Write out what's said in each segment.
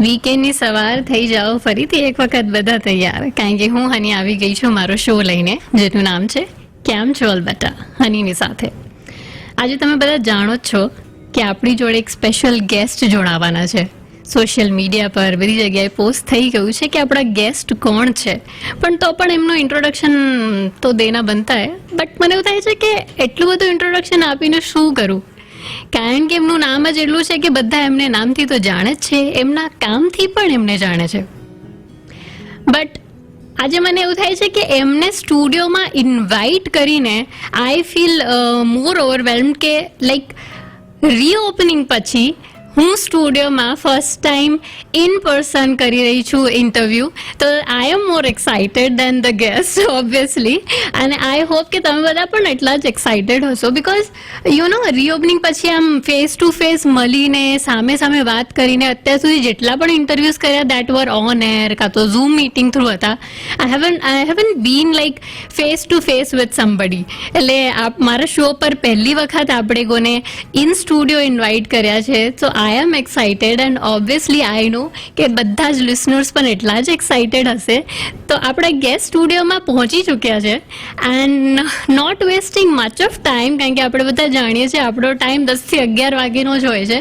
વીકેન્ડની સવાર થઈ જાઓ ફરીથી એક વખત બધા તૈયાર, કારણ કે હું હની આવી ગઈ છું મારો શો લઈને, જેનું નામ છે કેમ છો અલબત્તા હનીની સાથે. આજે તમે બધા જાણો જ છો કે આપણી જોડે એક સ્પેશિયલ ગેસ્ટ જોડાવાના છે. સોશિયલ મીડિયા પર બધી જગ્યાએ પોસ્ટ થઈ ગયું છે કે આપણા ગેસ્ટ કોણ છે, પણ તો પણ એમનું ઇન્ટ્રોડક્શન તો દેના બનતા હે. બટ મને એવું થાય છે કે એટલું બધું ઇન્ટ્રોડક્શન આપીને શું કરું, કારણ કે એમનું નામ જ એટલું છે કે બધા એમને નામથી તો જાણે જ છે, એમના કામથી પણ એમને જાણે છે. બટ આજે મને એવું થાય છે કે એમને સ્ટુડિયોમાં ઇન્વાઇટ કરીને આઈ ફીલ મોર ઓવરવેલ્મ્ડ કે લાઈક રીઓપનિંગ પછી હું સ્ટુડિયોમાં ફર્સ્ટ ટાઈમ ઇન પર્સન કરી રહી છું ઇન્ટરવ્યૂ. તો I am more excited than the guest obviously, અને આઈ હોપ કે તમે બધા પણ એટલા જ એક્સાઇટેડ હશો, બિકોઝ યુ નો રીઓપનિંગ પછી આમ ફેસ ટુ ફેસ મળીને સામે સામે વાત કરીને અત્યાર સુધી જેટલા પણ ઇન્ટરવ્યૂઝ કર્યા દેટ વર ઓન એર કાં તો ઝૂમ મીટિંગ થ્રુ હતા. I haven't been like face to face with somebody. એટલે મારા શો પર પહેલી વખત આપણે કોને ઇન સ્ટુડિયો ઇન્વાઇટ કર્યા છે. તો I M excited and obviously આઈ નો કે બધા જ લિસનર્સ પણ એટલા જ એક્સાઇટેડ હશે. તો આપણા ગેસ્ટ સ્ટુડિયોમાં પહોંચી ચૂક્યા છે and not wasting much of time, કારણ કે આપણે બધા જાણીએ છીએ આપણો ટાઈમ 10 થી 11 વાગ્યાનો જ હોય છે.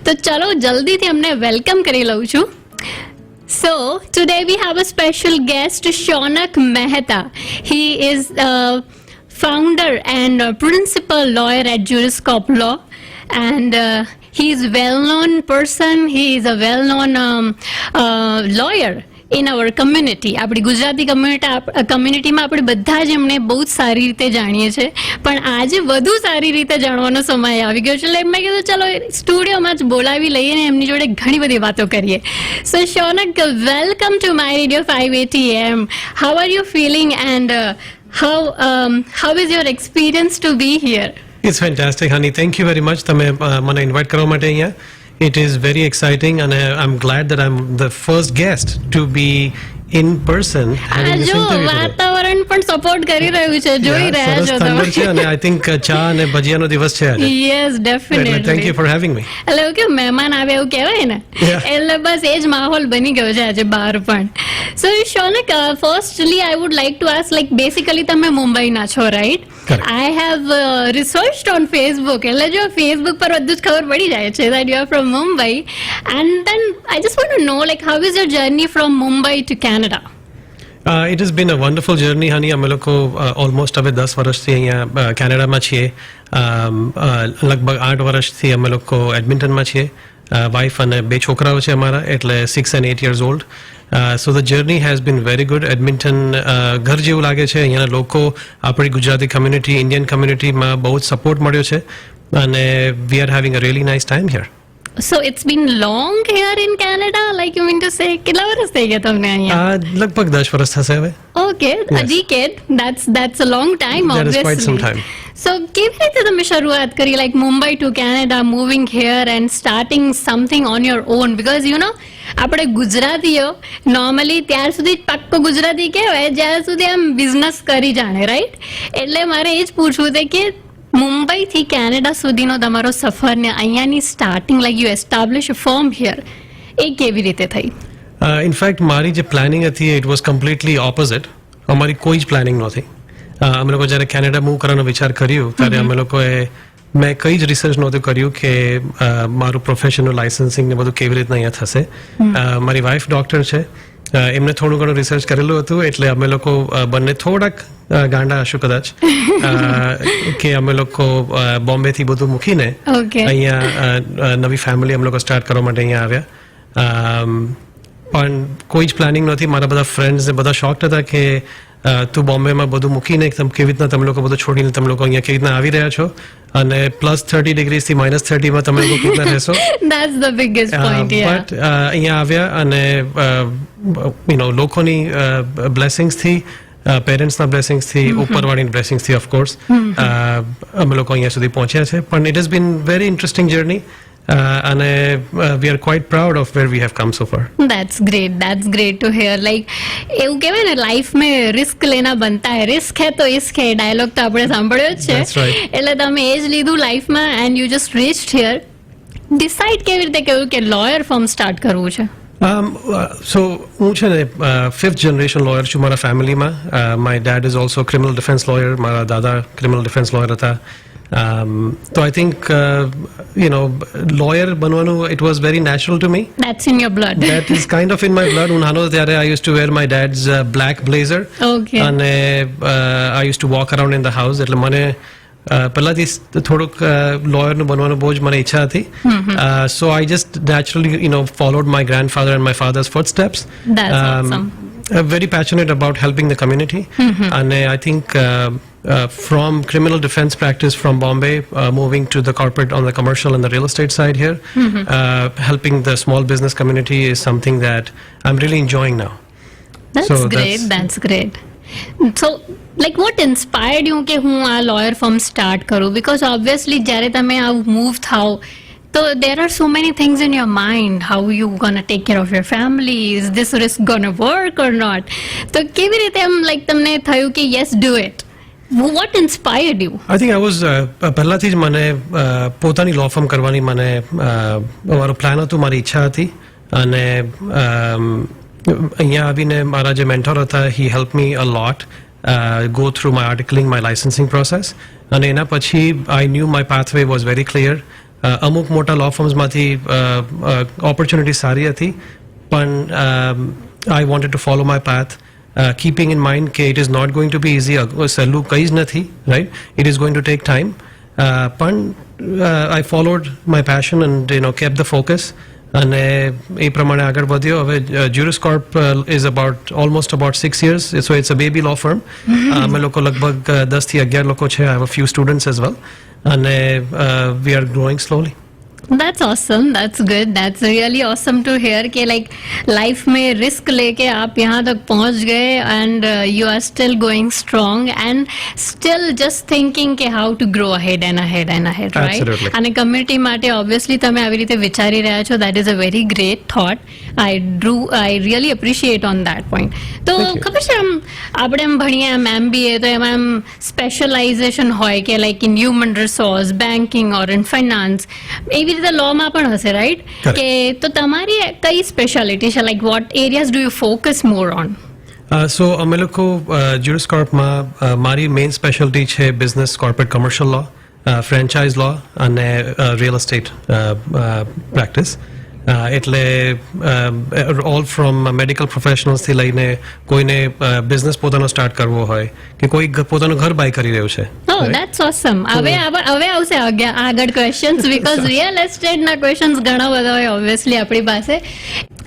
તો ચલો જલ્દીથી અમને વેલકમ કરી લઉં છું. So today we have a special guest, Shaunak Mehta. He is founder and principal lawyer at Juriscop Law, and he is a well-known person. He is a well-known lawyer in our community. આપણી ગુજરાતી કમ્યુનિટીમાં આપણે બધા જ એમને બહુ જ સારી રીતે જાણીએ છીએ, પણ આજે વધુ સારી રીતે જાણવાનો સમય આવી ગયો છે. એટલે મેં કીધું ચલો સ્ટુડિયોમાં જ બોલાવી લઈએ ને એમની જોડે ઘણી બધી વાતો કરીએ. So Shaunak, welcome to my radio 580 AM. How are you feeling and how is your experience to be here? It's fantastic, honey. Thank you very much. તમે મને ઇન્વાઇટ કરવા માટે અહીંયા. It is very exciting and I'm glad that I'm the first guest to be in person having this interview today. વાતાવરણ પણ support કરી રહ્યું છે, જોઈ રહ્યા છો તમે. છે અને I think ચા અને ભજીયાનો દિવસ છે આજે. Yes, definitely. Thank you for having me. એટલે એવું કે મહેમાન આવે એવું કહેવાય ને, એટલે બસ એ જ માહોલ બની ગયો છે આજે બહાર પણ. So Shaunak, firstly I would like to ask, like basically તમે મુંબઈના છો, right? Correct. I have researched on Facebook. એટલે જો Facebook પર બધું જ ખબર પડી જાય છે that you are from Mumbai, and then I just want to know like how is your journey from Mumbai to Canada? It has been a wonderful journey, honey. અમે લોકો ઓલમોસ્ટ હવે 10 વર્ષથી અહીંયા કેનેડામાં છીએ. લગભગ 8 વર્ષથી અમે લોકો એડમિન્ટનમાં છીએ. વાઇફ અને 2 છોકરાઓ છે અમારા, એટલે 6 and 8 years old. So the journey has been very good. Edmonton ઘર જેવું લાગે છે. અહીંયાના લોકો આપણી ગુજરાતી કમ્યુનિટી, ઇન્ડિયન કમ્યુનિટીમાં બહુ જ સપોર્ટ મળ્યો છે અને we are having a really nice time here. So it's been long here in Canada, like you mean to say કેટલા વર્ષ થઈ ગયા તમને અહીંયા? લગભગ 10 વર્ષ થશે હવે. Okay, a decade. That's a long time, That obviously. is quite some time. So કેવી રીતે તમે શરૂઆત કરી, like Mumbai to Canada, moving here and starting something on your own? Because you know આપણે ગુજરાતીઓ નોર્મલી ત્યાર સુધી પાક્કો ગુજરાતી કહેવાય જ્યાં સુધી આમ બિઝનેસ કરી જાણે, રાઈટ? એટલે મારે એ જ પૂછવું છે કે મુંબઈથી કેનેડા સુધીનો તમારો સફર ને અહીંયાની starting, like you establish a firm here, એ કેવી રીતે થઈ? ઇનફેક્ટ મારી જે પ્લાનિંગ હતી ઇટ વોઝ કમ્પ્લીટલી ઓપોઝિટ. અમારી કોઈ જ પ્લાનિંગ નહોતી. અમે લોકો જ્યારે કેનેડા મૂવ કરવાનો વિચાર કર્યું ત્યારે અમે લોકોએ મેં કંઈ જ રિસર્ચ નહોતું કર્યું કે મારું પ્રોફેશનનું લાઇસન્સિંગ ને બધું કેવી રીતના અહીંયા થશે. મારી વાઇફ ડૉક્ટર છે, એમને થોડું ઘણું રિસર્ચ કરેલું હતું, એટલે અમે લોકો બંને થોડાક ગાંડા હશું કદાચ કે અમે લોકો બોમ્બેથી બધું મૂકીને અહીંયા નવી ફેમિલી અમે લોકો સ્ટાર્ટ કરવા માટે અહીંયા આવ્યા. પણ કોઈ જ પ્લાનિંગ નહોતી. મારા બધા ફ્રેન્ડ્સ ને બધા શોક્ડ હતા કે તું બોમ્બેમાં બધું મૂકીને કેવી રીતના તમે લોકો બધું છોડીને તમે લોકો અહીંયા કેવી રીતના આવી રહ્યા છો અને +30 ડિગ્રીથી -30માં તમે લોકો કેવી રીતના રહેશો. That's the biggest point, yeah. But અહીંયા આવ્યા અને લોકોની બ્લેસિંગ્સથી, પેરેન્ટ્સના બ્લેસિંગ્સથી, ઉપરવાળીની બ્લેસિંગ્સથી ઓફકોર્સ અમે લોકો અહીંયા સુધી પહોંચ્યા છે. પણ it has been very interesting journey and we are quite proud of where we have come so far. That's great to hear. Like એવું કહેવાય ને, લાઈફ में રિસ્ક લેના બનતા હે, રિસ્ક હે તો ઇશ્ક હે, ડાયલોગ તો આપણે સાંભળ્યો જ છે. એટલે તમે એ જ લીધું લાઈફમાં and you just reached here. Decide કેવી રીતે કર્યું કે લોયર ફર્મ સ્ટાર્ટ કરવું છે? So હું છે ને ફિફ્થ જનરેશન લોયર છું મારા ફેમિલીમાં. My dad is also criminal defence lawyer. મારા દાદા ક્રિમિનલ ડિફેન્સ લોયર હતા. તો આઈ થિંક લોયર બનવાનું it was very natural to me. That's in your blood. That is kind of in my blood. હું નાનો ત્યારે I used to wear my dad's black blazer. Okay. અને I used to walk around in the house. એટલે મને પહેલાથી થોડુંક લોયરનું બનવાનું બહુ જ મને ઈચ્છા હતી. So I just naturally followed my grandfather and my father's footsteps. That's awesome. Very passionate about helping the community. And I think from criminal defense practice from Bombay, moving to the corporate on the commercial and the real estate side here, helping the small business community is something that I'm really enjoying now. That's So great. That's great. So, like, what inspired you કે હું આ lawyer firm start કરું? Because obviously જ્યારે તમે આ move થાઓ so there are so many things in your mind. How you gonna take care of your family? Is this risk gonna work or not? તો કેવી રીતે એમ like તમને થયું કે yes, do it? What inspired you? I think I was પહેલાથી જ મને પોતાની લો ફર્મ કરવાની મને મારો પ્લાન હતું, મારી ઈચ્છા હતી. અને અહીંયા આવીને મારા જે મેન્ટોર હતા he helped me a lot go through my articling, my licensing process. અને એના પછી I knew my pathway was very clear. અમુક મોટા લો ફર્મ્સમાંથી ઓપોર્ચ્યુનિટી સારી હતી, પણ I wanted to follow my path. Keeping in mind that it is not going to be easy. સહેલું કંઈ જ નથી, right? It is going to take time. પણ I followed my passion and kept the focus. અને એ પ્રમાણે આગળ વધ્યો. હવે Juris Corp is almost about 6 years. So it's a baby law firm. અમે લોકો લગભગ 10 થી 11 લોકો છે. I have a few students as well. અને we are growing slowly. That's awesome. That's good. That's really awesome to hear कि like life में risk लेके आप यहाँ तक पहुँच गए and you are still going strong and still just thinking कि how to grow ahead and ahead and ahead, right? Absolutely. અને community માટે obviously તમે આવી રીતે વિચારી રહ્યા છો. That is a very great thought. I really appreciate on that point. તો ખબર છે આમ આપણે એમ ભણીએ એમ MBA તો એમાં એમ સ્પેશિયલાઇઝેશન હોય કે like in human resource, banking or in finance. એવી રીતે લોમાં પણ હશે, રાઈટ? Correct. કે તો તમારી કઈ સ્પેશિયાલિટી છે? Like what areas do you focus more on? So અમે લોકો Juris Corpમાં મારી મેઇન સ્પેશિયાલિટી છે business, corporate, commercial law, franchise law અને રિયલ એસ્ટેટ પ્રેક્ટિસ. એટલે ઓલ ફ્રોમ મેડિકલ પ્રોફેશનલ્સથી લઈને કોઈને બિઝનેસ પોતાનો સ્ટાર્ટ કરવો હોય કે કોઈ પોતાનું ઘર બાય કરી રહ્યું છે. Oh, that's awesome. હવે આવશે આગળ ક્વેશ્ચન્સ બીકોઝ રિયલ એસ્ટેટના ક્વેશ્ચન્સ ઘણા બધા હોય ઓબ્વિયસલી આપણી પાસે.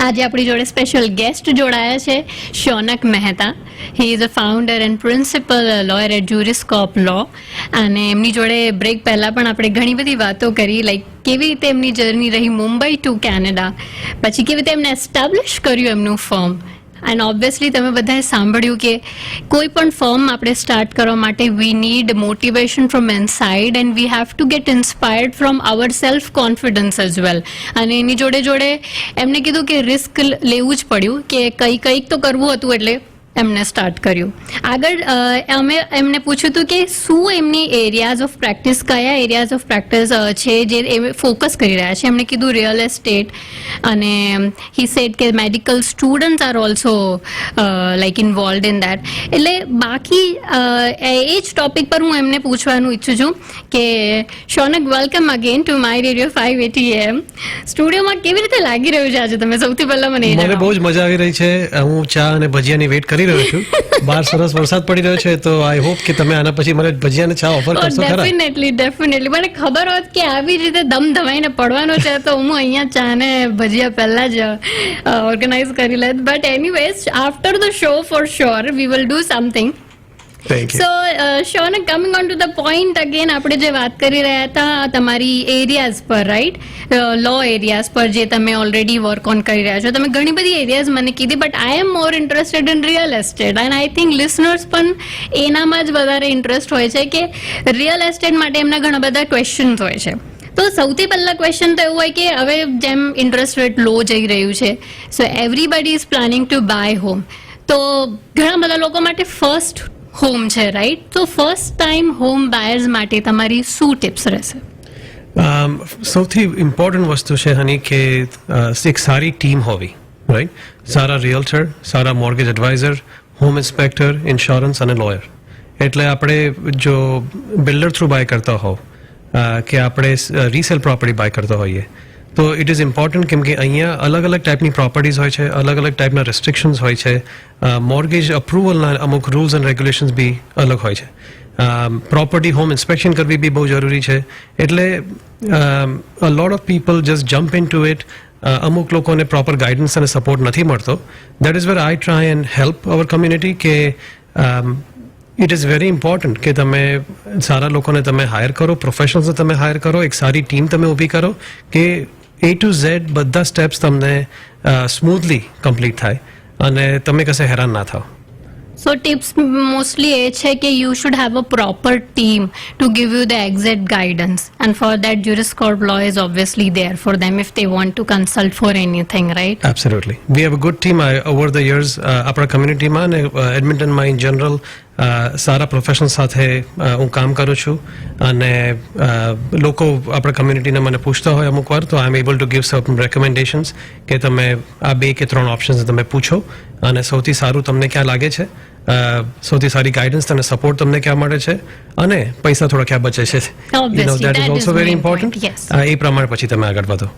આજે આપણી જોડે સ્પેશિયલ ગેસ્ટ જોડાયા છે Shaunak Mehta. He is a founder and principal lawyer at Juris Corp Law. અને એમની જોડે બ્રેક પહેલાં પણ આપણે ઘણી બધી વાતો કરી, લાઈક કેવી રીતે એમની જર્ની રહી મુંબઈ ટુ કેનેડા, પછી કેવી રીતે એમને એસ્ટાબ્લિશ કર્યું એમનું ફર્મ. એન્ડ ઓબ્વિયસલી તમે બધાએ સાંભળ્યું કે કોઈ પણ ફર્મ આપણે સ્ટાર્ટ કરવા માટે we need motivation from inside and we have two gate inspired from our self confidence as well. અને એની જોડે જોડે એમને કીધું કે રિસ્ક લેવું જ પડ્યું, કે કંઈક તો કરવું હતું, એટલે એમને સ્ટાર્ટ કર્યું. આગળ અમે એમને પૂછ્યું હતું કે શું એમની એરિયાઝ ઓફ પ્રેક્ટિસ, કયા એરિયાઝ ઓફ પ્રેક્ટિસ છે જે એ ફોકસ કરી રહ્યા છે. એમણે કીધું રિયલ એસ્ટેટ, અને હી સેડ કે medical students are also like involved in that. એટલે બાકી એ જ ટોપિક પર હું એમને પૂછવાનું ઈચ્છું છું કે Shaunak, welcome again to my radio 580 AM. સ્ટુડિયોમાં કેવી રીતે લાગી રહ્યું છે આજે? તમે સૌથી પહેલા મને મને બહુ જ મજા આવી રહી છે. હું ચા અને ભજીયાની વેટ કરી રહ્યો છું. બહાર સરસ વરસાદ પડી રહ્યો છે, તો આઈ હોપ કે તમે આના પછી મને ભજીયા અને ચા ઓફર કરશો ખરા? ડેફિનેટલી. મને ખબર હોત કે આવી રીતે ધમધમાઈને પડવાનો છે તો હું અહીંયા ચા ને ભજીયા પહેલા જ ઓર્ગેનાઇઝ કરી લેત. But anyways, after the show for sure we will do something. Thank you. So Shaunak, coming on to the point again, આપણે જે વાત કરી રહ્યા હતા તમારી એરિયાઝ પર, રાઈટ? લો એરિયાઝ પર જે તમે ઓલરેડી વર્ક ઓન કરી રહ્યા છો. તમે ઘણી બધી એરિયાઝ મને કીધી, but I am more interested in real estate and I think listeners પણ એનામાં જ વધારે ઇન્ટરેસ્ટ હોય છે કે રિયલ એસ્ટેટ માટે એમના ઘણા બધા ક્વેશ્ચન્સ હોય છે. તો સૌથી પહેલા ક્વેશ્ચન તો એવું હોય કે હવે જેમ ઇન્ટરેસ્ટ રેટ લો જઈ રહ્યું છે, so everybody is planning to buy home. તો ઘણા બધા લોકો માટે ફર્સ્ટ હોમ છે, રાઈટ? તો ફર્સ્ટ ટાઈમ હોમ બાયર્સ માટે તમારી શું ટિપ્સ રહેશે? સૌથી ઇમ્પોર્ટન્ટ વસ્તુ છે હની કે એક સારી ટીમ હોવી, રાઈટ, સારા રિયલ્ટર, સારા mortgage adviser, home inspector, insurance અને લોયર. એટલે આપણે જો બિલ્ડર થ્રુ બાય કરતા હોવ કે આપણે રીસેલ પ્રોપર્ટી બાય કરતા હોઈએ તો ઇટ ઇઝ ઇમ્પોર્ટન્ટ કેમ કે અહીંયા અલગ અલગ ટાઈપની પ્રોપર્ટીઝ હોય છે, અલગ અલગ ટાઈપના રેસ્ટ્રિક્શન્સ હોય છે, મોર્ગેજ અપ્રુવલના અમુક રૂલ્સ એન્ડ રેગ્યુલેશન્સ બી અલગ હોય છે, પ્રોપર્ટી હોમ ઇન્સ્પેક્શન કરવી બી બહુ જરૂરી છે. એટલે a lot of people just jump into it. અમુક લોકોને પ્રોપર ગાઈડન્સ અને સપોર્ટ નથી મળતો. That is where I try and help our community કે ઇટ ઇઝ વેરી ઇમ્પોર્ટન્ટ કે તમે સારા લોકોને તમે હાયર કરો, પ્રોફેશનલ્સને તમે હાયર કરો, એક સારી ટીમ તમે ઊભી કરો કે A to Z બધા સ્ટેપ્સ તમને સ્મૂથલી કમ્પ્લીટ થાય અને તમે કશે હેરાન ના થાઓ. સો ટિપ્સ મોસ્ટલી એ છે કે you should have a proper team to give you the exact guidance and for that Juris Corp law is obviously there for them if they want to consult for anything, right? Absolutely. We have a good team over the years. આપણા કમ્યુનિટીમાં અને એડમિન્ટનમાં in general સારા professional સાથે હું કામ કરું છું અને લોકો આપણા કમ્યુનિટીને મને પૂછતા હોય અમુક વાર તો I am able to give some recommendations કે તમે આ 2 કે 3 ઓપ્શન્સ તમે પૂછો અને સૌથી સારું તમને ક્યાં લાગે છે, સૌથી સારી ગાઈડન્સ અને સપોર્ટ તમને ક્યાં મળે છે અને પૈસા થોડા ક્યાં બચે છે. Obviously, that that is is also very main point, important. yes. એ પ્રમાણે પછી તમે આગળ વધો.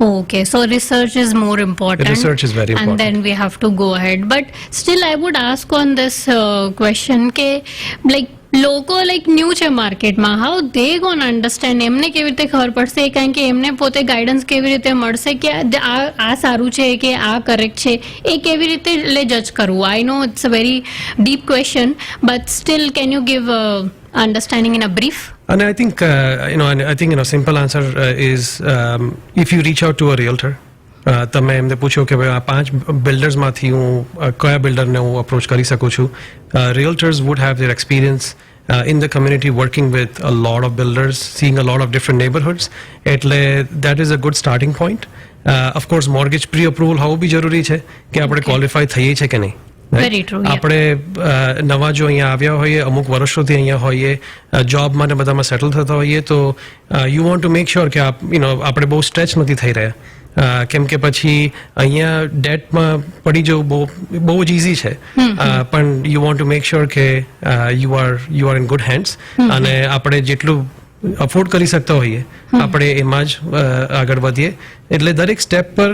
Okay, so research is more important. Research is very important. And then we have to go ahead. But still, I would ask on this question કે like લોકો like new છે માર્કેટમાં, how they gone understand, એમને કેવી રીતે ખબર પડશે કારણ કે એમને પોતે ગાઈડન્સ કેવી રીતે મળશે કે આ સારું છે કે આ કરેક્ટ છે, એ કેવી રીતે એટલે જજ કરવું? I know it's a very deep question but still can you give understanding in a brief? And I think, simple answer is if you reach out to a realtor, તમે એમને પૂછો કે ભાઈ આ 5 બિલ્ડર્સમાંથી હું કયા બિલ્ડરને હું અપ્રોચ કરી શકું છું. Realtors would have their experience in the community working with a lot of builders, seeing a lot of different neighborhoods. એટલે that is a good starting point. Of course, mortgage pre-approval હોવું બી જરૂરી છે કે આપણે qualify થઈએ છે કે નહીં. Very true, yeah. આપણે નવા જો અહીંયા આવ્યા હોઈએ, અમુક વર્ષોથી અહીંયા હોઈએ, જોબમાં ને બધામાં સેટલ થતા હોઈએ તો you want to make sure કે આપણે બહુ સ્ટ્રેચ નથી થઈ રહ્યા કેમ કે પછી અહીંયા ડેટમાં પડી જવું બહુ જ ઇઝી છે પણ you want to make sure કે you are in good hands અને આપણે જેટલું અફોર્ડ કરી શકતા હોઈએ આપણે એમાં જ આગળ વધીએ. એટલે દરેક સ્ટેપ પર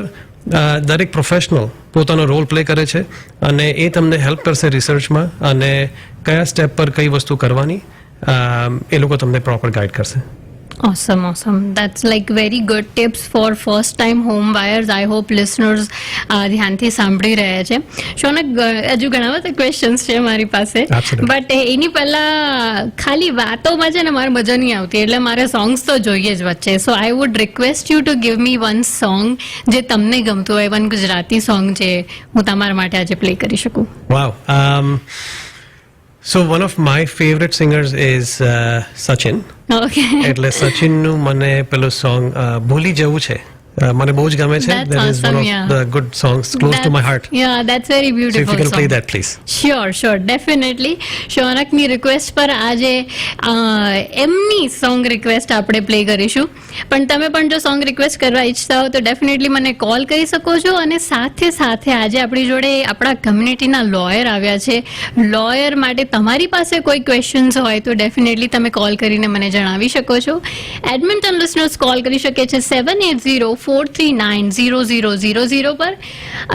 દરેક પ્રોફેશનલ પોતાનો રોલ પ્લે કરે છે અને એ તમને હેલ્પ કરશે રિસર્ચમાં અને કયા સ્ટેપ પર કઈ વસ્તુ કરવાની એ લોકો તમને પ્રોપર ગાઈડ કરશે. Awesome. That's like very good tips for first time home buyers. I hope listeners ધ્યાનથી સાંભળી રહ્યા છે. શૌનક, હજુ ઘણા બધા ક્વેશ્ચન્સ છે મારી પાસે બટ એની પહેલા ખાલી વાતોમાં છે ને મારે મજા નહીં આવતી એટલે મારે સોંગ્સ તો જોઈએ જ વચ્ચે. So I would request you to give me one song જે તમને ગમતું હોય, વન ગુજરાતી સોંગ જે હું તમારા માટે આજે પ્લે કરી શકું. વાવ. So one of my favorite singers is Sachin. Okay. એટલે સચિનનું મને પેલું સોંગ ભૂલી જવું છે મને બહુ જ ગમે છે. That's That is one awesome, of yeah. the good songs close to my heart. Yeah, that's very So beautiful if you can song. play that please. Sure, definitely. શૌનકની રિક્વેસ્ટ પર આજે એમની સોંગ રિક્વેસ્ટ આપણે play કરીશું. પણ તમે પણ જો સોંગ રિક્વેસ્ટ કરવા ઈચ્છતા હો તો ડેફિનેટલી મને કોલ કરી શકો છો અને સાથે સાથે આજે આપણી જોડે આપણા કમ્યુનિટીના લોયર આવ્યા છે. લોયર માટે તમારી પાસે કોઈ ક્વેશ્ચન્સ હોય તો ડેફિનેટલી તમે કોલ કરીને મને જણાવી શકો છો. એડમિન્ટન લિસનર્સ કોલ કરી શકે છે 780-439-0000 પર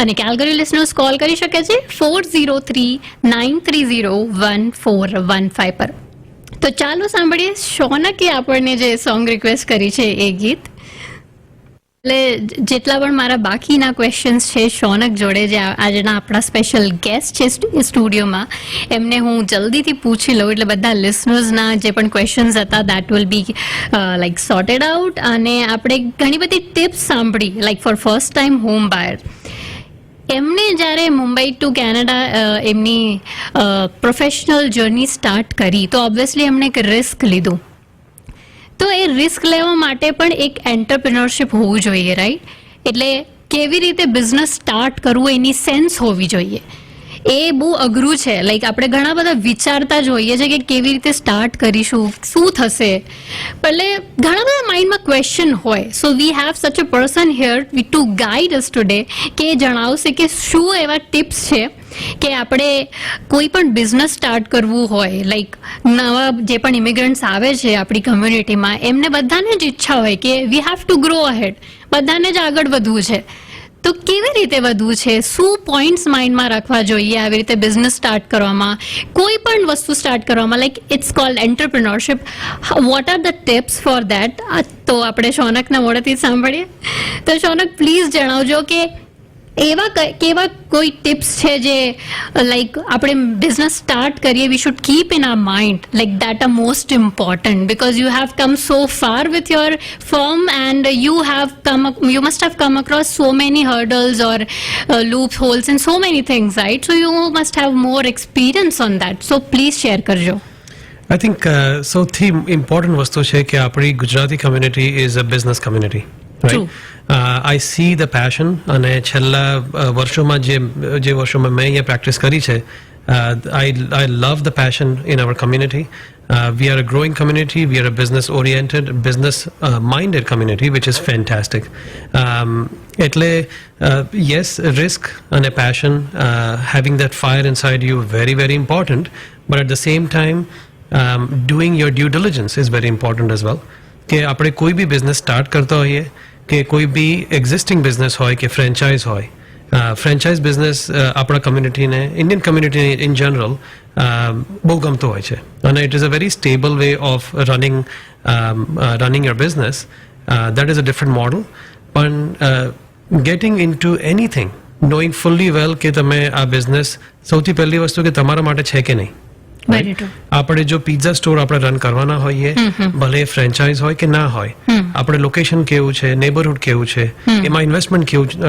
અને કેલ્ગરી લિસનર્સ કોલ કરી શકે છે 403-930-1415 પર. તો ચાલો સાંભળીએ શૌનકે આપણને જે સોંગ રિક્વેસ્ટ કરી છે એ ગીત. એટલે જેટલા પણ મારા બાકીના ક્વેશ્ચન્સ છે શૌનક જોડે જે આજના આપણા સ્પેશિયલ ગેસ્ટ છે સ્ટુડિયોમાં એમને હું જલ્દીથી પૂછી લઉં એટલે બધા લિસનર્સના જે પણ ક્વેશ્ચન્સ હતા that will be like sorted out અને આપણે ઘણી બધી ટિપ્સ સાંભળી like for first time home buyer. એમને જ્યારે મુંબઈ ટુ કેનેડા એમની પ્રોફેશનલ જર્ની સ્ટાર્ટ કરી તો ઓબ્વિયસલી એમણે એક રિસ્ક લીધું. તો એ રિસ્ક લેવા માટે પણ એક એન્ટરપ્રિનરશિપ હોવું જોઈએ, રાઈટ? એટલે કેવી રીતે બિઝનેસ સ્ટાર્ટ કરવું એની સેન્સ હોવી જોઈએ. એ બહુ અઘરું છે. લાઈક આપણે ઘણા બધા વિચારતા જ હોઈએ છીએ કે કેવી રીતે સ્ટાર્ટ કરીશું, શું થશે, એટલે ઘણા બધા માઇન્ડમાં ક્વેશ્ચન હોય. સો we have such a person here to guide us today કે એ જણાવશે કે શું એવા ટિપ્સ છે કે આપણે કોઈ પણ બિઝનેસ સ્ટાર્ટ કરવું હોય, લાઈક નવા જે પણ ઇમિગ્રન્ટ્સ આવે છે આપણી કમ્યુનિટીમાં, એમને બધાને જ ઈચ્છા હોય કે વી હેવ ટુ ગ્રો અહેડ, બધાને જ આગળ વધવું છે. તો કેવી રીતે વધવું છે, શું પોઈન્ટ્સ માઇન્ડમાં રાખવા જોઈએ આવી રીતે બિઝનેસ સ્ટાર્ટ કરવામાં, કોઈ પણ વસ્તુ સ્ટાર્ટ કરવામાં, like it's called entrepreneurship. What are the tips for that? તો આપણે શૌનકના મોઢેથી સાંભળીએ. તો શૌનક પ્લીઝ જણાવજો કે એવા કેવા કોઈ ટિપ્સ છે જે લાઈક આપણે બિઝનેસ સ્ટાર્ટ કરીએ, we should keep in our mind, like that are most important because you have come so far with your firm and you must have come across so many hurdles or loopholes and so many things, right? So you must have more experience on that. So please share કરજો. I think સૌથી important વસ્તુ છે કે આપણી Gujarati community is a business community, True. I see the passion. અને છેલ્લા વર્ષોમાં જે વર્ષોમાં મેં અહીંયા પ્રેક્ટિસ કરી છે, I love the passion in our community. We are a growing community. We are a business-oriented, business-minded community, which is fantastic. એટલે yes, risk and a passion, having that fire inside you, very, very important. But at the same time, doing your due diligence is very important as well. કે આપણે કોઈ બી business start કરતા હોઈએ, કે કોઈ બી existing business હોય કે franchise હોય, ફ્રેન્ચાઇઝ બિઝનેસ આપણા કમ્યુનિટીને, ઇન્ડિયન કમ્યુનિટીને ઇન જનરલ બહુ ગમતો હોય છે. અને it is a very stable way of running your business. That is a different model. પણ getting into anything knowing fully well કે તમે આ બિઝનેસ, સૌથી પહેલી વસ્તુ કે તમારા માટે છે કે નહીં. Very true. આપણે જો પિઝા સ્ટોર આપણે રન કરવાના હોઈએ, ભલે ફ્રેન્ચાઇઝ હોય કે ના હોય, આપણે લોકેશન કેવું છે, નેબરહુડ કેવું છે, એમાં ઇન્વેસ્ટમેન્ટ કેવું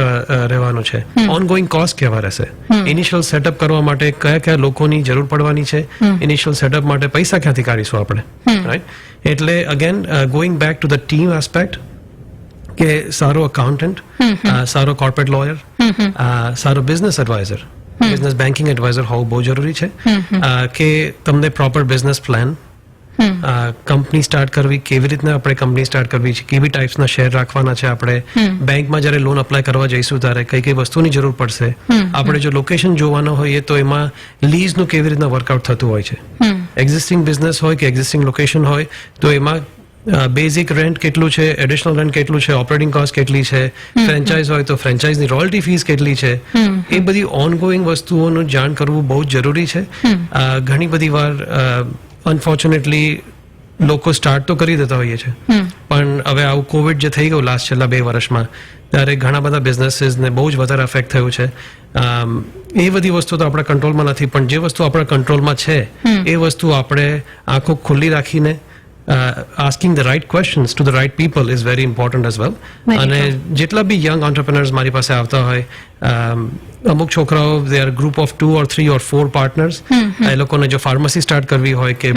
રહેવાનું છે, ઓનગોઈંગ કોસ્ટ કેવા રહેશે, ઇનિશિયલ સેટઅપ કરવા માટે કયા કયા લોકોની જરૂર પડવાની છે, ઇનિશિયલ સેટઅપ માટે પૈસા ક્યાંથી કાઢીશું આપણે, રાઈટ? એટલે again going back to the team aspect, કે સારો અકાઉન્ટન્ટ, સારો કોર્પોરેટ લોયર, સારો business adviser, business banking adviser હોવું બહુ જરૂરી છે. કે તમને proper business plan, company start કરવી, કેવી રીતના આપણે કંપની સ્ટાર્ટ કરવી છે, કેવી ટાઈપ્સના શેર રાખવાના છે, આપણે બેંકમાં જ્યારે લોન અપ્લાય કરવા જઈશું ત્યારે કઈ કઈ વસ્તુની જરૂર પડશે, આપણે જો લોકેશન જોવાનો હોઈએ તો એમાં લીઝનું કેવી રીતના વર્કઆઉટ થતું હોય છે, એક્ઝિસ્ટિંગ બિઝનેસ હોય કે એક્ઝિસ્ટિંગ લોકેશન હોય તો એમાં બેઝિક રેન્ટ કેટલું છે, એડિશનલ રેન્ટ કેટલું છે, ઓપરેટિંગ કોસ્ટ કેટલી છે, ફ્રેન્ચાઇઝ હોય તો ફ્રેન્ચાઇઝની રોયલ્ટી ફીસ કેટલી છે, એ બધી ઓનગોઈંગ વસ્તુઓનું જાણ કરવું બહુ જ જરૂરી છે. ઘણી બધી વાર અનફોર્ચ્યુનેટલી લોકો સ્ટાર્ટ તો કરી દેતા હોઈએ છે, પણ હવે આવું કોવિડ જે થઈ ગયું છેલ્લા 2 વર્ષમાં, ત્યારે ઘણા બધા બિઝનેસીસને બહુ જ વધારે અફેક્ટ થયું છે. એ બધી વસ્તુ તો આપણા કંટ્રોલમાં નથી, પણ જે વસ્તુ આપણા કંટ્રોલમાં છે એ વસ્તુ આપણે આંખો ખુલ્લી રાખીને asking the right questions to the right people is very important as well. અને જેટલા બી યંગ entrepreneurs મારી પાસે આવતા હોય, અમુક છોકરાઓ they are a group of 2 or 3 or 4 partners, એ લોકોને જો ફાર્મસી સ્ટાર્ટ કરવી હોય કે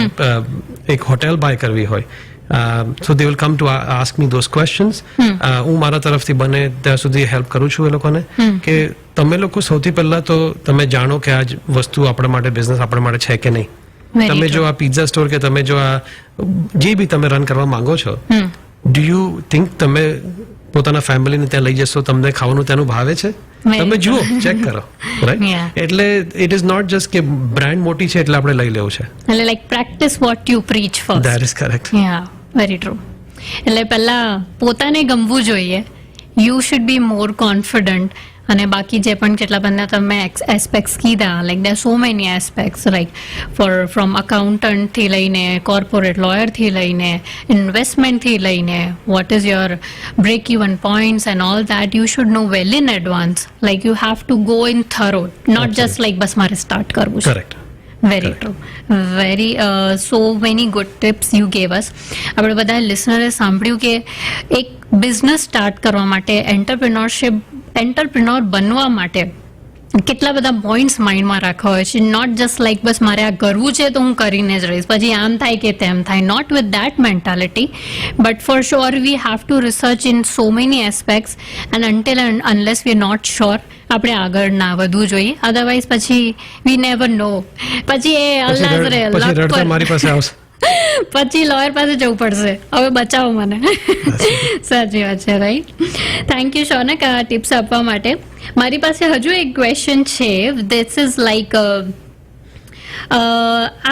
એક હોટેલ બાય કરવી હોય, so they will come to ask me those questions. હું મારા તરફથી બને ત્યાં સુધી હેલ્પ કરું છું એ લોકોને, કે તમે લોકો સૌથી પહેલા તો તમે જાણો કે આ વસ્તુ આપણા માટે, બિઝનેસ આપણા માટે છે કે નહીં. તમે જો આ પિઝા સ્ટોર કે તમે જો આ જે બી તમે રન કરવા માંગો છો, ડુ યુ થિંક તમે પોતાના ફેમિલીને ત્યાં લઈ જશો, તમને ખાવાનું ત્યાંનું ભાવે છે? તમે જુઓ, ચેક કરો, રાઈટ? એટલે ઇટ ઇઝ નોટ જસ્ટ કે બ્રાન્ડ મોટી છે એટલે આપણે લઈ લેવું છે. એટલે like practice what you preach first. That is correct. Ya, very true. એટલે પહેલા પોતાને ગમવું જોઈએ, you should be more confident. અને બાકી જે પણ કેટલા બધા તમે એસ્પેક્ટ્સ કીધા, like there so many aspects, like from અકાઉન્ટન્ટથી લઈને, કોર્પોરેટ લોયરથી લઈને, ઇન્વેસ્ટમેન્ટથી લઈને, what is your break even points and all that you should know well in advance. Like you have to go in thorough, not just like બસ મારે start કરવું છે. Correct. Very true. Very so many good tips you gave us. આપણે બધા લિસનરે સાંભળ્યું કે એક business start કરવા માટે, એન્ટરપ્રિનોર બનવા માટે કેટલા બધા પોઈન્ટ્સ માઇન્ડમાં રાખવા હોય છે, નોટ જસ્ટ લાઈક બસ મારે આ કરવું છે તો હું કરીને જ રહીશ, પછી આમ થાય કે તેમ થાય, not with that mentality, but for sure we have to research in so many aspects and until unless we are not sure આપણે આગળ ના વધવું જોઈએ, અધરવાઇઝ પછી વી નેવર નો, પછી એ અલ્લાહ જ રહે, પછી luck રડતા પર. મારી પાસે આવશે. પછી લોયર પાસે જવું પડશે, હવે બચાવો મને. સાચી વાત છે, રાઈટ. થેન્ક યુ શૌનક આ ટિપ્સ આપવા માટે. મારી પાસે હજુ એક ક્વેશ્ચન છે. ધીસ ઇઝ લાઈક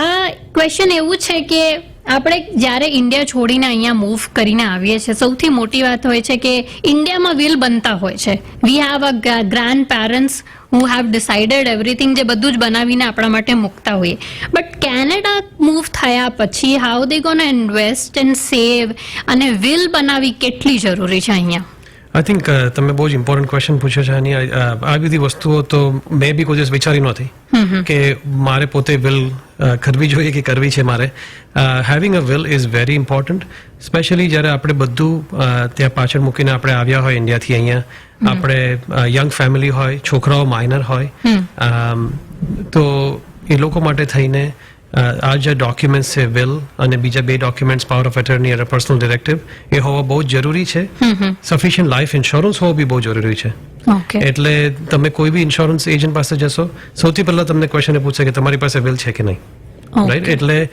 આ ક્વેશ્ચન એવું છે કે આપણે જ્યારે ઇન્ડિયા છોડીને અહીંયા મૂવ કરીને આવીએ છીએ, સૌથી મોટી વાત હોય છે કે ઇન્ડિયામાં વિલ બનતા હોય છે. વી have a grand parents who have decided everything, જે બધું જ બનાવીને આપણા માટે મૂકતા હોઈએ. બટ કેનેડા મૂવ થયા પછી હાઉ દે ગોના ઇન્વેસ્ટ એન્ડ સેવ, અને વિલ બનાવી કેટલી જરૂરી છે અહીંયા? આઈ થિંક તમે બહુ જ ઇમ્પોર્ટન્ટ ક્વેશ્ચન પૂછ્યો છે. આની આ બધી વસ્તુઓ તો મેં બી કોઈ દિવસ વિચારી નહોતી કે મારે પોતે વિલ કરવી જોઈએ કે કરવી છે મારે. Having a will is very important, specially જ્યારે આપણે બધું ત્યાં પાછળ મૂકીને આપણે આવ્યા હોય ઇન્ડિયાથી અહીંયા, આપણે યંગ ફેમિલી હોય, છોકરાઓ માઇનર હોય, તો એ લોકો માટે થઈને આ જે ડોક્યુમેન્ટ્સ છે વિલ અને બીજા 2 ડોક્યુમેન્ટ્સ પાવર ઓફ એટર્ની અને પર્સનલ ડિરેક્ટિવ, એ હોવા બહુ જ જરૂરી છે. સફિશિયન્ટ લાઈફ ઇન્સ્યોરન્સ હોવો બી બહુ જરૂરી છે. ઓકે, એટલે તમે કોઈ બી ઇન્સ્યોરન્સ એજન્ટ પાસે જશો, સૌથી પહેલા તમને ક્વેશ્ચન એ પૂછે કે તમારી પાસે વિલ છે કે નહીં, રાઈટ? એટલે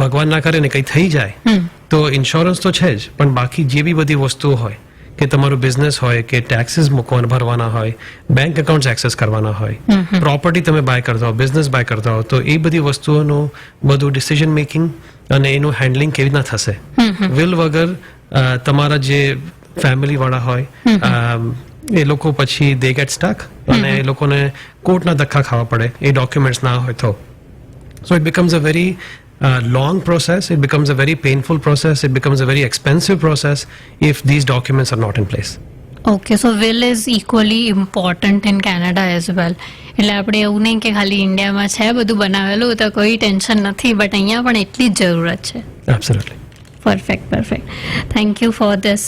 ભગવાન ના કરે ને કંઈ થઈ જાય તો ઇન્સ્યોરન્સ તો છે જ, પણ બાકી જે બી બધી વસ્તુઓ હોય કે તમારું બિઝનેસ હોય કે ટેક્સીસ ભરવાના હોય, બેંક એકાઉન્ટ એક્સેસ કરવાના હોય, પ્રોપર્ટી તમે બાય કરતા હો, બિઝનેસ બાય કરતા હો, તો એ બધી વસ્તુઓનું બધું ડિસિઝન મેકિંગ અને એનું હેન્ડલિંગ કેવી રીતના થશે. વિલ વગર તમારા જે ફેમિલી વાળા હોય એ લોકો પછી દે ગેટ સ્ટક અને એ લોકોને કોર્ટના ધક્કા ખાવા પડે એ ડોક્યુમેન્ટ્સ ના હોય તો. So it becomes a very long process, it becomes a very painful process, it becomes a very expensive process if these documents are not in place. Okay, so will is equally important in Canada as well. એટલે આપણે એવું નહીં કે ખાલી ઇન્ડિયામાં છે બધું બનાવેલું તો કોઈ ટેન્શન નથી, બટ અહીંયા પણ એટલી જ જરૂરત છે. Absolutely. Perfect. Thank you for this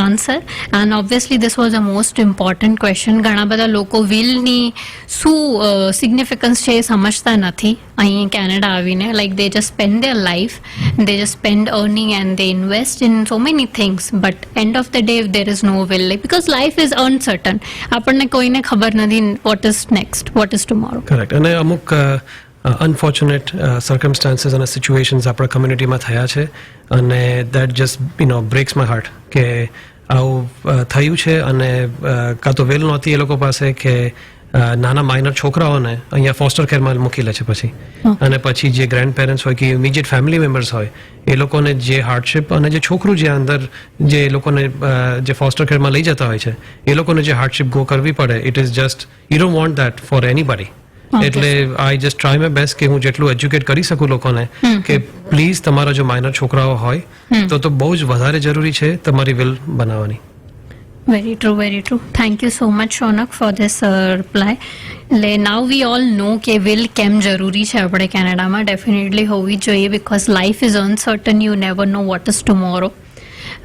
answer. And obviously this was the most important question. ઘણા બધા લોકો વિલની શું સિગ્નિફિકન્સ છે એ સમજતા નથી અહીં કેનેડા આવીને. Like they just spend their life, they just spend earning and they invest in so many things, but end of the day if there is no will, like, because life is uncertain, આપણને કોઈને ખબર નથી what is next, what is tomorrow. Correct. અને અમુક unfortunate circumstances અને situations આપણા કમ્યુનિટીમાં થયા છે અને that just breaks my heart કે આવું થયું છે. અને કાં તો વેલ નહોતી એ લોકો પાસે કે નાના માઇનર છોકરાઓને અહીંયા ફોસ્ટર કેરમાં મૂકી લે છે પછી, અને પછી જે ગ્રેન્ડ પેરેન્ટ્સ હોય કે ઇમિડિયેટ ફેમિલી મેમ્બર્સ હોય એ લોકોને જે હાર્ડશિપ અને જે છોકરું જે અંદર જે લોકોને જે ફોસ્ટર કેરમાં લઈ જતા હોય છે એ લોકોને જે હાર્ડશિપ ગો કરવી પડે, it is just you don't want that for anybody. એટલે I just try my best કે હું જેટલું એજ્યુકેટ કરી શકું લોકોને કે પ્લીઝ તમારા જો માઇનર છોકરાઓ હોય તો બહુ જ વધારે જરૂરી છે તમારી વિલ બનાવવાની. Very true. Thank you so much, Shaunak, for this reply. Now we all know કે will કેમ જરૂરી છે આપણે કેનેડામાં. ડેફિનેટલી હોવી જોઈએ, because life is uncertain, you never know what is tomorrow.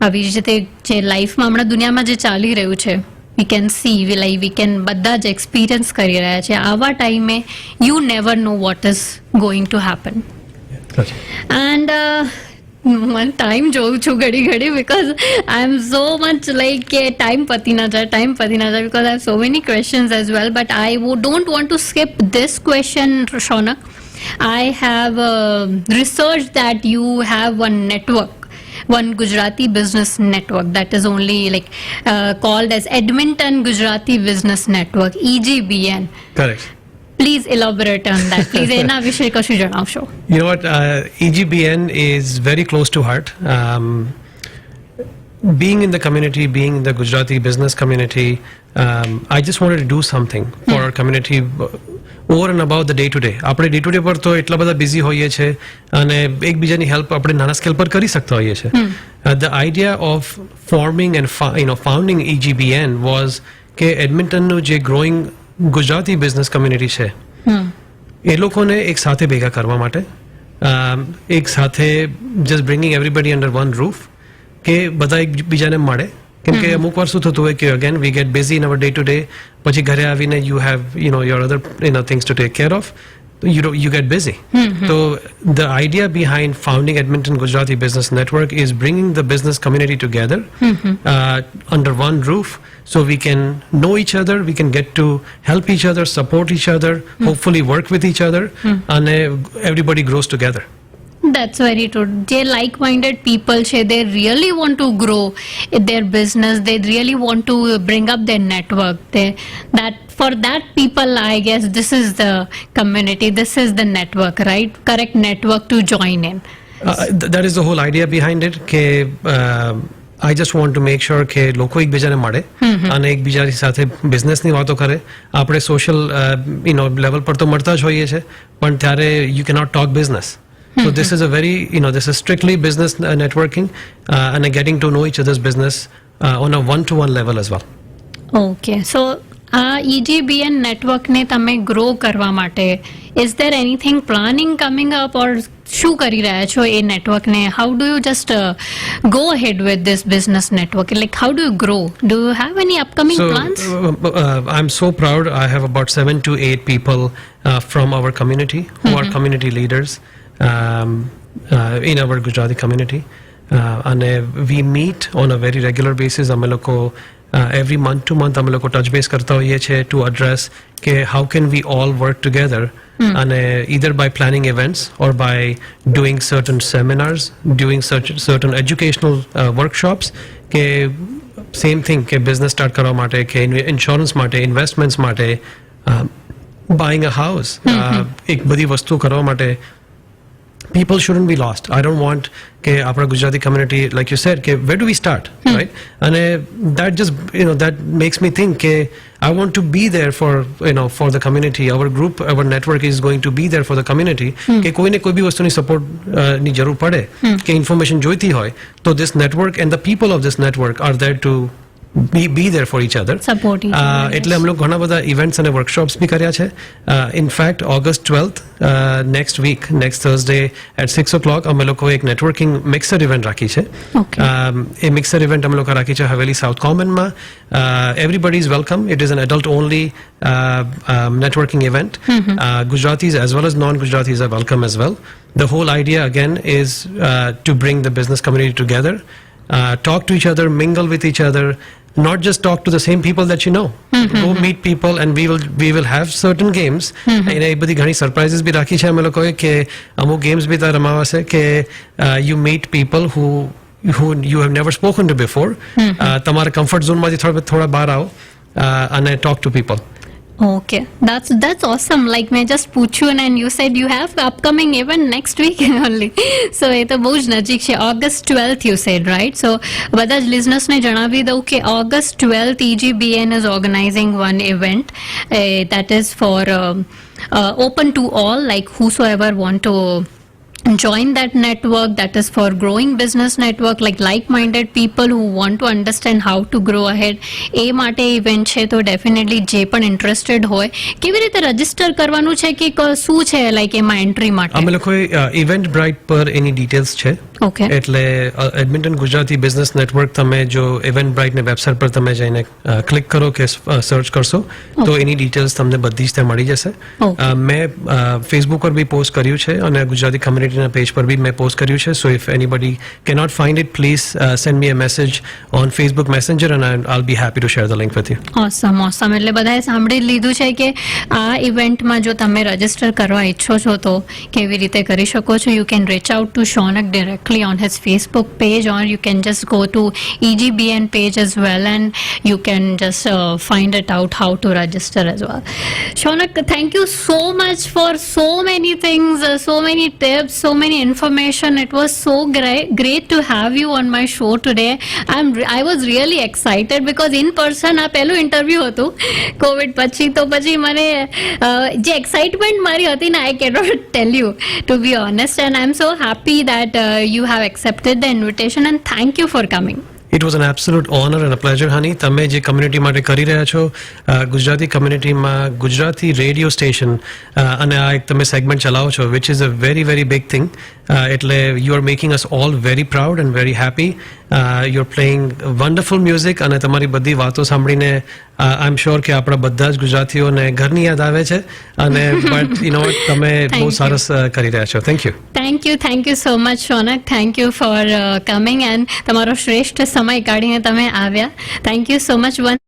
આવી જ રીતે જે લાઈફમાં હમણાં દુનિયામાં જે ચાલી રહ્યું છે, we can see, we can બધા જ એક્સપિરિયન્સ કરી રહ્યા છે. આવા ટાઈમે you never know what is going to happen. And મને ટાઈમ જોઉં છું ઘડી because I am so much like કે ટાઈમ પતી ના જાય because I have so many questions as well, but I don't want to skip this question, Shaunak. I have researched that you have one Gujarati business network that is only called as Edmonton Gujarati Business Network, EGBN. Correct. Please elaborate on that. Please એના વિશે કશું જણાવશો. You know what, EGBN is very close to heart. Being in the community, being in the Gujarati business community, I just wanted to do something for our community over and above the day to day. આપણે day to day પર તો એટલા બધા busy હોઈએ છીએ અને એકબીજાની help આપણે નાના સ્કેલ પર કરી શકતા હોઈએ છીએ. The idea of forming and founding EGBN was કે એડમિન્ટનનું જે ગ્રોઈંગ ગુજરાતી બિઝનેસ કમ્યુનિટી છે એ લોકોને એક સાથે ભેગા કરવા માટે, એક સાથે just bringing everybody under one roof, કે બધા એકબીજાને મળે, કેમ કે અમુક વાર શું થતું હોય કે again we get busy in our day to day, પછી ઘરે આવીને you have your other things to take care of, you get busy. So the idea behind founding Edmonton Gujarati Business Network is bringing the business community together under one roof, so we can know each other, we can get to help each other, support each other, hopefully work with each other, and everybody grows together. That's very true. They like-minded people, they really want to grow their business. They really want to bring up their network. For that people, I guess this is the community. This is the network, right? Correct network to join in. That is the whole idea behind it. કે I just want to make sure કે લોકો એકબીજાને મળે અને એકબીજાની સાથે બિઝનેસની વાતો કરે. આપણે સોશિયલ લેવલ પર તો મળતા જ હોઈએ છીએ, પણ ત્યારે you cannot talk business. So this is a very, this is strictly business networking and getting to know each other's business on a one-to-one level as well. Okay, so EGBN network ને તમે grow કરવા માટે is there anything planning coming up or શું કરી રહ્યા છો એ network ને? How do you just go ahead with this business network? Like how do you grow? Do you have any upcoming plans? I'm so proud. I have about 7 to 8 people from our community who are community leaders in our Gujarati community, and we meet on a very regular basis. અમે લોકો every month to month અમે લોકો touch base કરતા હોઈએ છીએ to address કે how can we all work together, and either by planning events or by doing certain seminars, doing certain educational workshops. કે same thing કે business start કરવા માટે, કે insurance માટે, investments માટે, buying a house, એક બધી વસ્તુ કરવા માટે. People shouldn't be lost. I don't want ke apna Gujarati community, like you said, ke where do we start, right? And that just that makes me think ke I want to be there for for the community. Our group, our network is going to be there for the community. કે કોઈને કોઈ બી વસ્તુની support ની જરૂર પડે, કે information જોઈતી હોય, તો this network and the people of this network are there to be there for each other, support each other. એટલે અમે લોકો ઘણા બધા ઇવેન્ટ્સ અને વર્કશોપ્સ બી કર્યા છે. In fact, August 12th, next week, next Thursday at 6 o'clock અમે લોકો એક નેટવર્કિંગ મિક્સર ઇવેન્ટ રાખી છે. એ મિક્સર ઇવેન્ટ અમે લોકો રાખી છે હવેલી સાઉથ કોમનમાં. Everybody is welcome. It is an adult only networking event. Gujaratis as well as non-Gujaratis are welcome as well. The whole idea again is to bring the business community together, talk to each other, mingle with each other, not just talk to the same people that you know. Go meet people, and we will have certain games. એ બધી ઘણી surprises બી રાખી છે અમે લોકોએ, કે અમુક games બી ત્યાં રમાવાશે કે you meet people who you have never spoken to before. તમારા કમ્ફર્ટ ઝોનમાંથી થોડા બહાર આવો અને talk to people. Okay, that's awesome. Like મેં just પૂછ્યું and you said you have upcoming event next week only. So એ તો બહુ જ નજીક છે. August 12th you said, right? So બધા જ listeners ને જણાવી દઉં કે August 12th EGBN is organizing one event that is for open to all, like whosoever want to join that network. That is for growing business network, like-minded people who want to understand how to grow ahead. એ માટે event છે, તો definitely જે પણ interested હોય, કેવી રીતે register કરવાનું છે, કે શું છે લાઈક એમાં એન્ટ્રી માટે? અમે લોકોએ ઇવેન્ટ બ્રાઇટ પર એની ડિટેલ્સ છે. ઓકે, એટલે એડમિન્ટન ગુજરાતી બિઝનેસ નેટવર્ક તમે જો ઇવેન્ટ બ્રાઇટની વેબસાઇટ પર તમે જઈને ક્લિક કરો કે સર્ચ કરશો, તો એની ડિટેલ્સ તમને બધી જ ત્યાં મળી જશે. મેં ફેસબુક પર બી પોસ્ટ કર્યું છે અને ગુજરાતી કમ્યુનિટીના પેજ પર બી મેં પોસ્ટ કર્યું છે. So if anybody cannot find it, please send me a message on Facebook Messenger and I'll be happy to share the link with you. Awesome. એટલે બધાએ સાંભળી લીધું છે કે આ ઇવેન્ટમાં જો તમે રજીસ્ટર કરવા ઈચ્છો છો તો કેવી રીતે કરી શકો છો. You can reach out to Shaunak directly on his Facebook page, or you can just go to EGBN page as well, and you can just find it out how to register as well. Shaunak, thank you so much for so many things, so many tips, so many information. It was so great to have you on my show today. I was really excited because in person આ પહેલું interview હતું Covid પછી, તો પછી મને જે excitement મારી હતી ને, I cannot tell you, to be honest, and I'm so happy that you have accepted the invitation, and thank you for coming. It was an absolute honor and a pleasure, honey. તમે જે community માટે કરી રહ્યા છો, Gujarati કમ્યુનિટીમાં Gujarati radio station અને આ એક તમે સેગમેન્ટ ચલાવો છો, which is a very very big thing. એટલે you are making us all very proud and very happy. You are playing wonderful music અને તમારી બધી વાતો સાંભળીને આઈ એમ શ્યોર કે આપણા બધા જ ગુજરાતીઓને ઘરની યાદ આવે છે અને બટ યુ નો તમે બહુ you. સરસ કરી રહ્યા છો. Thank you. Thank you so much Shaunak. Thank you for coming and તમારો શ્રેષ્ઠ સમય કાઢીને તમે આવ્યા. Thank you so much.